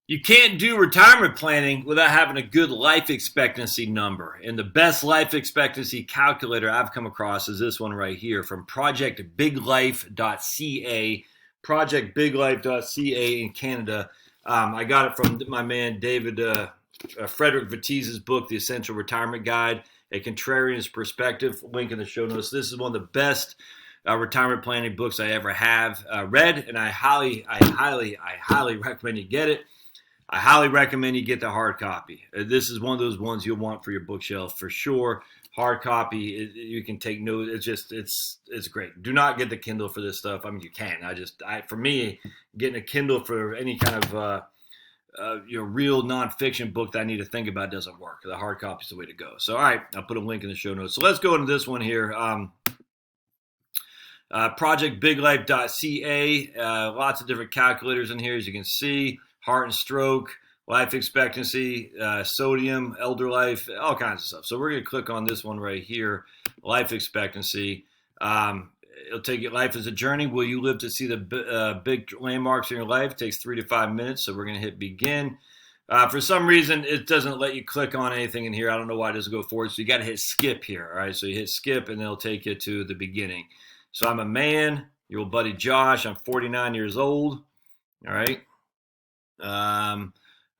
You can't do retirement planning without having a good life expectancy number. And the best life expectancy calculator I've come across is this one right here from projectbiglife.ca. Projectbiglife.ca in Canada. I got it from my man David Frederick Vatiz's book, The Essential Retirement Guide, A Contrarian's Perspective. Link in the show notes. This is one of the best retirement planning books I ever have read, and I highly recommend you get it. I highly recommend you get the hard copy. This is one of those ones you'll want for your bookshelf for sure. Hard copy, you can take notes. It's great. Do not get the Kindle for this stuff. I mean, you can. For me, getting a Kindle for any kind of real nonfiction book that I need to think about doesn't work. The hard copy is the way to go. So, all right, I'll put a link in the show notes. So let's go into this one here. Projectbiglife.ca. Lots of different calculators in here, as you can see. Heart and stroke, life expectancy, sodium, elder life, all kinds of stuff. So we're going to click on this one right here, life expectancy. It'll take you, life as a journey. Will you live to see the big landmarks in your life? It takes 3 to 5 minutes. So we're going to hit begin. For some reason, it doesn't let you click on anything in here. I don't know why it doesn't go forward. So you got to hit skip here. All right. So you hit skip and it'll take you to the beginning. So I'm a man, your old buddy Josh. I'm 49 years old. All right.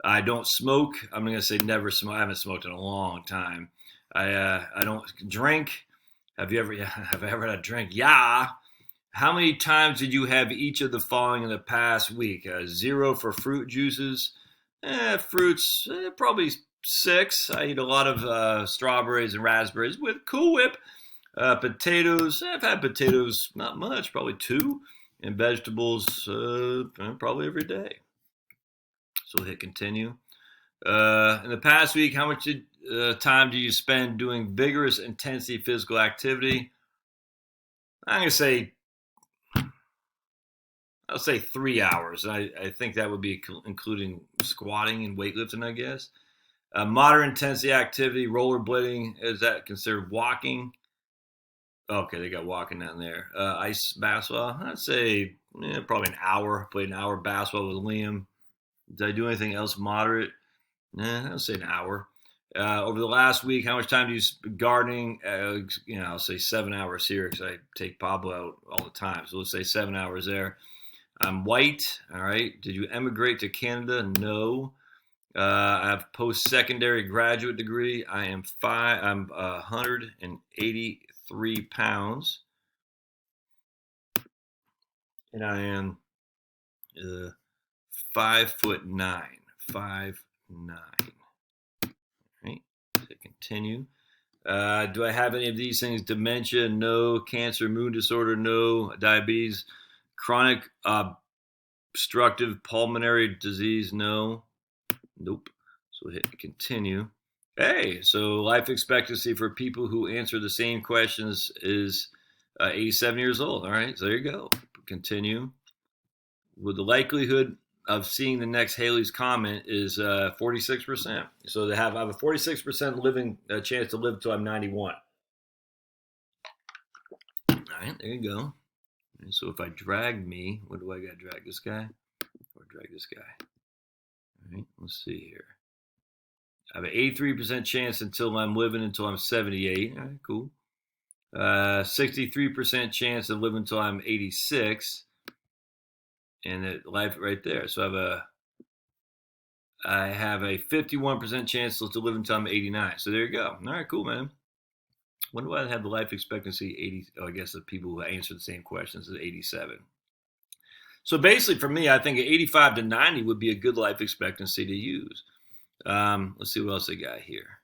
I don't smoke. I'm going to say never smoke. I haven't smoked in a long time. I don't drink. Have I ever had a drink? Yeah. How many times did you have each of the following in the past week? 0 for fruit juices. Fruits, probably 6. I eat a lot of strawberries and raspberries with Cool Whip. Potatoes, I've had potatoes, not much, probably 2. And vegetables, probably every day. So we'll hit continue. In the past week, how much time do you spend doing vigorous, intensity physical activity? I'm going to say, I'll say 3 hours. I think that would be including squatting and weightlifting, I guess. Moderate intensity activity, rollerblading, is that considered walking? Okay, they got walking down there. Ice basketball, I'd say probably an hour. Played an hour basketball with Liam. Did I do anything else moderate? I'll say an hour. Over the last week, how much time do you spend gardening? I'll say 7 hours here because I take Pablo out all the time. So let's say 7 hours there. I'm white. All right. Did you emigrate to Canada? No. I have post-secondary graduate degree. I'm 183 pounds. And I am 5'9". 5'9". Right. To continue. Do I have any of these things? Dementia? No. Cancer, mood disorder? No. Diabetes? Chronic obstructive pulmonary disease? No. Nope. So hit continue. Hey, so life expectancy for people who answer the same questions is 87 years old. All right, so there you go. Continue. With the likelihood of seeing the next Haley's comment is 46%. So I have a 46% living chance to live until I'm 91. All right, there you go. And so if I drag me, what do I got to drag this guy? Or drag this guy? All right, let's see here. I have an 83% chance until I'm 78. All right, cool. 63% chance of living until I'm 86. And that life right there. So I have a 51% chance to live until I'm 89. So there you go. All right, cool, man. When do I have the life expectancy 80? Oh, I guess the people who answer the same questions is 87. So basically, for me, I think 85 to 90 would be a good life expectancy to use. Let's see what else they got here.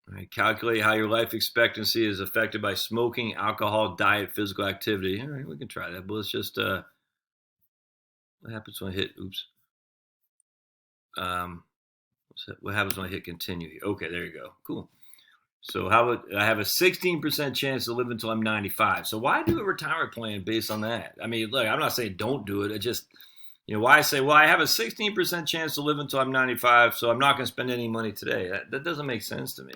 All right, calculate how your life expectancy is affected by smoking, alcohol, diet, physical activity. All right, we can try that. But let's just, what happens when I hit, what happens when I hit continue here? Okay, there you go. Cool. So I have a 16% chance to live until I'm 95. So why do a retirement plan based on that? I mean, look, I'm not saying don't do it. It just, why I say, well, I have a 16% chance to live until I'm 95, so I'm not going to spend any money today. That doesn't make sense to me.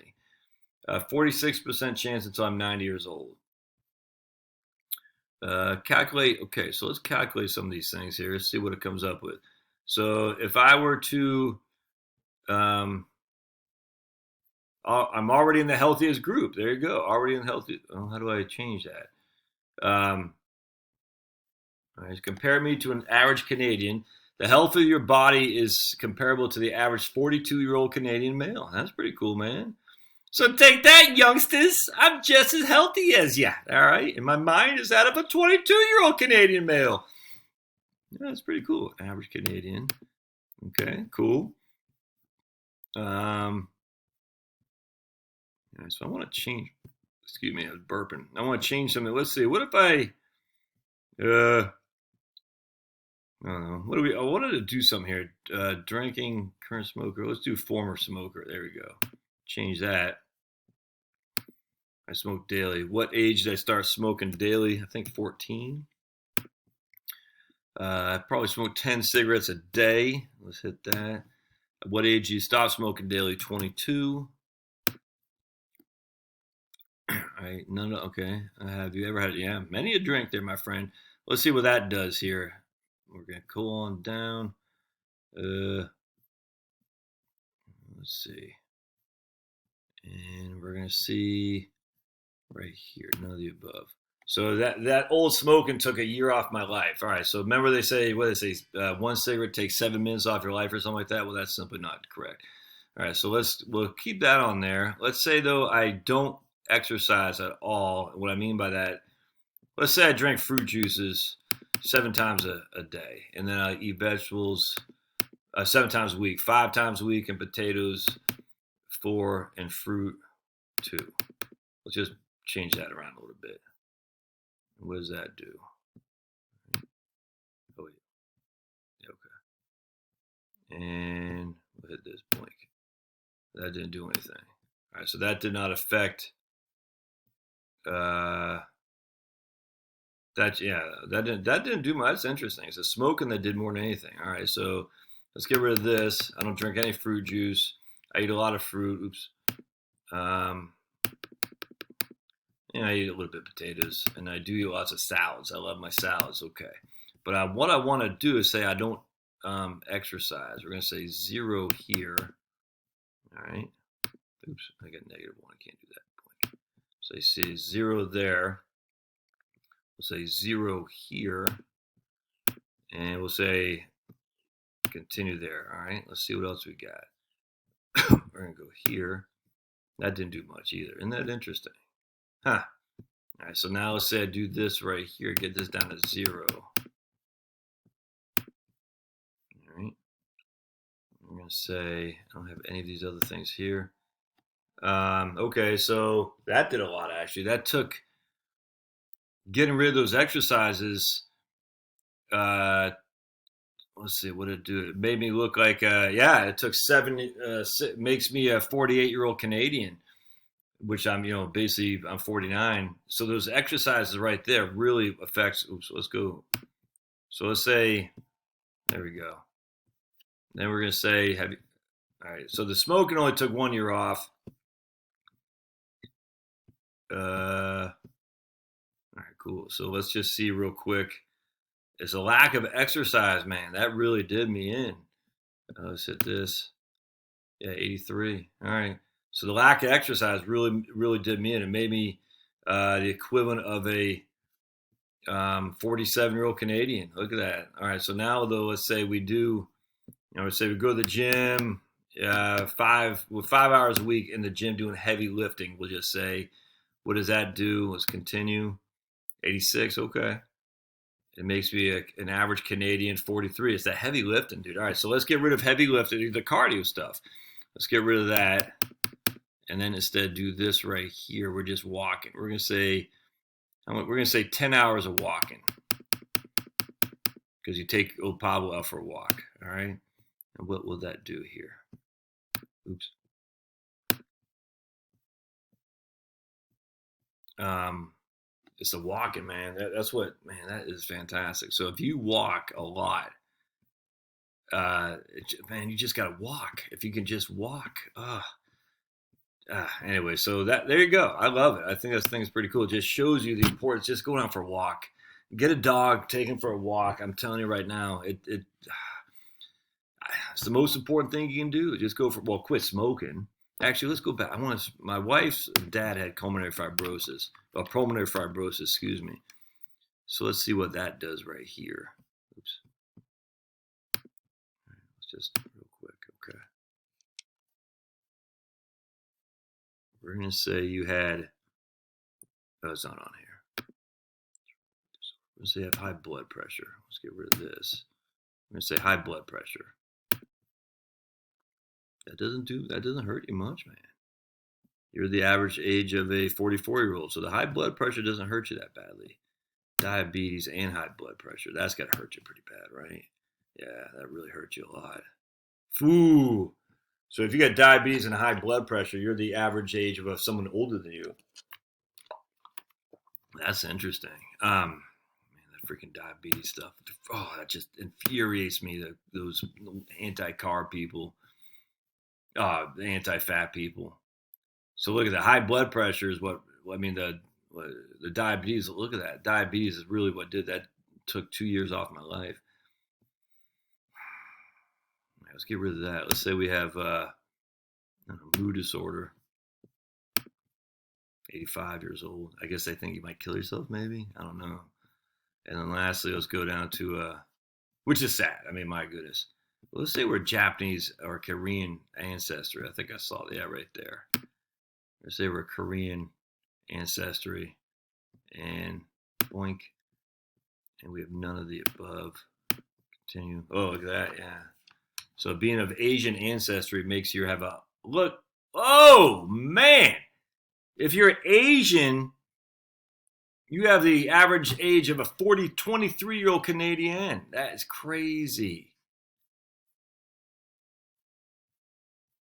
46% chance until I'm 90 years old. Calculate. Okay, so let's calculate some of these things here. Let's see what it comes up with. So if I were to, I'm already in the healthiest group. There you go. Already in the healthiest. Oh, how do I change that? All right, compare me to an average Canadian. The health of your body is comparable to the average 42-year-old Canadian male. That's pretty cool, man. So take that, youngsters. I'm just as healthy as you. All right. And my mind is that of a 22-year-old Canadian male. Yeah, that's pretty cool. Average Canadian. Okay, cool. So I want to change. Excuse me, I was burping. I want to change something. Let's see. What if I I don't know. I wanted to do something here. Drinking, current smoker. Let's do former smoker. There we go. Change that. I smoke daily. What age did I start smoking daily? I think 14. I probably smoked 10 cigarettes a day. Let's hit that. What age do you stop smoking daily? 22. All right. No. Okay. Have you ever had? Yeah, many a drink there, my friend. Let's see what that does here. We're gonna cool on down. Let's see. And we're gonna see right here, none of the above. So that old smoking took a year off my life. All right. So remember they say one cigarette takes 7 minutes off your life or something like that. Well, that's simply not correct. All right. So we'll keep that on there. Let's say though I don't exercise at all. What I mean by that, let's say I drink fruit juices 7 times a day, and then I eat vegetables 7 times a week, 5 times a week, and potatoes 4, and fruit 2. Let's just change that around a little bit. What does that do? Oh, yeah, okay. And we'll hit this blank. That didn't do anything. All right, so that did not affect. That didn't do much. That's interesting. It's a smoking that did more than anything. All right, so let's get rid of this. I don't drink any fruit juice. I eat a lot of fruit. Oops. I eat a little bit of potatoes, and I do eat lots of salads. I love my salads. Okay, but what I want to do is say I don't exercise. We're going to say 0 here. All right. Oops, I got -1. I can't do that. So you see 0 there. We'll say 0 here, and we'll say continue there. All right. Let's see what else we got. We're going to go here. That didn't do much either. Isn't that interesting? Huh. All right, so now let's say I do this right here, get this down to 0. All right. I'm going to say I don't have any of these other things here. Okay, so that did a lot actually. That took getting rid of those exercises. Let's see, what did it do? It made me look like, it took 7, makes me a 48-year-old Canadian, which I'm 49. So those exercises right there really affects. Oops, let's go. So let's say, there we go. Then we're gonna say, all right. So the smoking only took 1 year off. All right, cool. So let's just see real quick. It's a lack of exercise, man. That really did me in. Let's hit this. Yeah, 83. All right. So the lack of exercise really, really did me in. It made me the equivalent of a 47-year-old Canadian. Look at that. All right. So now, though, let's say we do, let's say we go to the gym 5 hours a week in the gym doing heavy lifting. We'll just say, what does that do? Let's continue. 86. Okay. It makes me an average Canadian 43. It's that heavy lifting, dude. All right. So let's get rid of heavy lifting, the cardio stuff. Let's get rid of that. And then instead do this right here. We're just walking. We're going to say 10 hours of walking. Because you take old Pablo out for a walk. All right. And what will that do here? Oops. It's the walking, man. That is fantastic. So if you walk a lot, man, you just got to walk. If you can just walk. Anyway, so there you go. I love it. I think this thing's pretty cool. It just shows you the importance. Just going out for a walk. Get a dog, take him for a walk. I'm telling you right now, It's the most important thing you can do. Just go for, well, quit smoking. Actually, let's go back. My wife's dad had pulmonary fibrosis, excuse me. So let's see what that does right here. Oops. Let's just real quick. Okay. We're going to say you had, oh, it's not on here. Let's say you have high blood pressure. Let's get rid of this. I'm going to say high blood pressure. That doesn't hurt you much, man. You're the average age of a 44-year-old. So the high blood pressure doesn't hurt you that badly. Diabetes and high blood pressure, that's got to hurt you pretty bad, right? Yeah, that really hurts you a lot. Ooh. So if you got diabetes and high blood pressure, you're the average age of someone older than you. That's interesting. Man, that freaking diabetes stuff. Oh, that just infuriates me. Those anti-car people, the anti-fat people. So look at that. High blood pressure is what I mean. The diabetes. Look at that. Diabetes is really what did that. Took 2 years off my life. Let's get rid of that. Let's say we have mood disorder. 85 years old. I guess they think you might kill yourself, maybe. I don't know. And then lastly, let's go down to, which is sad. I mean, my goodness. Well, let's say we're Japanese or Korean ancestry. I think I saw that right there. Let's say we're Korean ancestry and boink. And we have none of the above. Continue. Oh, look at that. Yeah. So being of Asian ancestry makes you have a look. Oh, man. If you're Asian, you have the average age of a 23-year-old Canadian. That is crazy.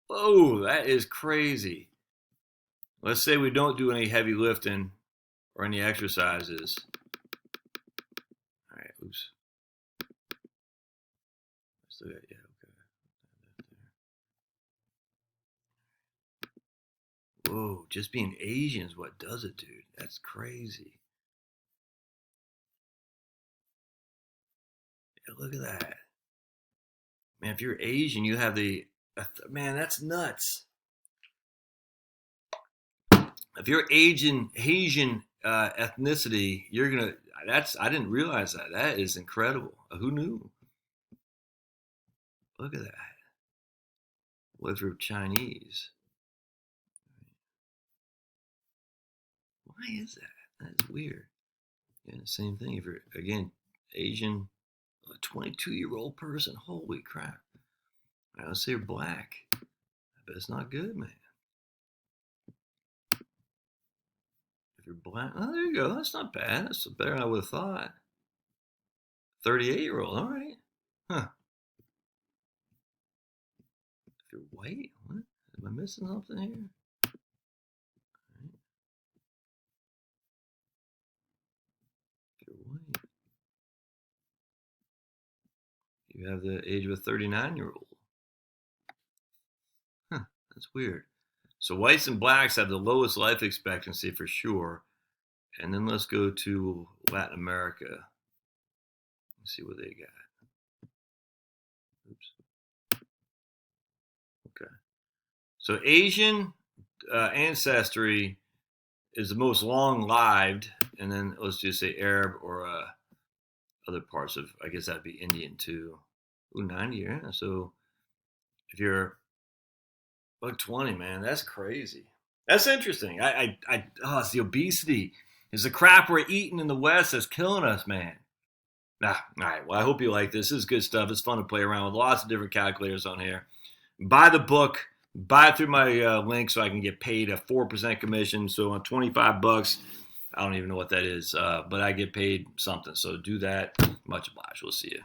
Whoa, that is crazy. Let's say we don't do any heavy lifting or any exercises. All right, oops. Let's do that, yeah. Whoa, just being Asian is what does it, dude. That's crazy. Yeah, look at that. Man, if you're Asian, you have man, that's nuts. If you're Asian ethnicity, you're going to, I didn't realize that. That is incredible. Who knew? Look at that. What if you're Chinese? Why is that? That's weird. Yeah, same thing. If you're, again, Asian, a 22-year-old person, holy crap. All right, let's say you're black. I bet it's not good, man. If you're black, oh, there you go. That's not bad. That's better than I would have thought. 38-year-old, all right. Huh. If you're white, what? Am I missing something here? White. You have the age of a 39-year-old. Huh, that's weird. So whites and blacks have the lowest life expectancy for sure. And then let's go to Latin America. Let's see what they got. Oops. Okay. So Asian ancestry is the most long-lived, and then let's just say Arab or other parts of, I guess that'd be Indian too. Ooh, 90, yeah. So if you're buck 20, man, that's crazy. That's interesting. It's the obesity. It's the crap we're eating in the West that's killing us, man. All right. Well, I hope you like this. This is good stuff. It's fun to play around with lots of different calculators on here. Buy the book. Buy it through my link so I can get paid a 4% commission. So on $25, I don't even know what that is, but I get paid something. So do that. Much obliged. We'll see you.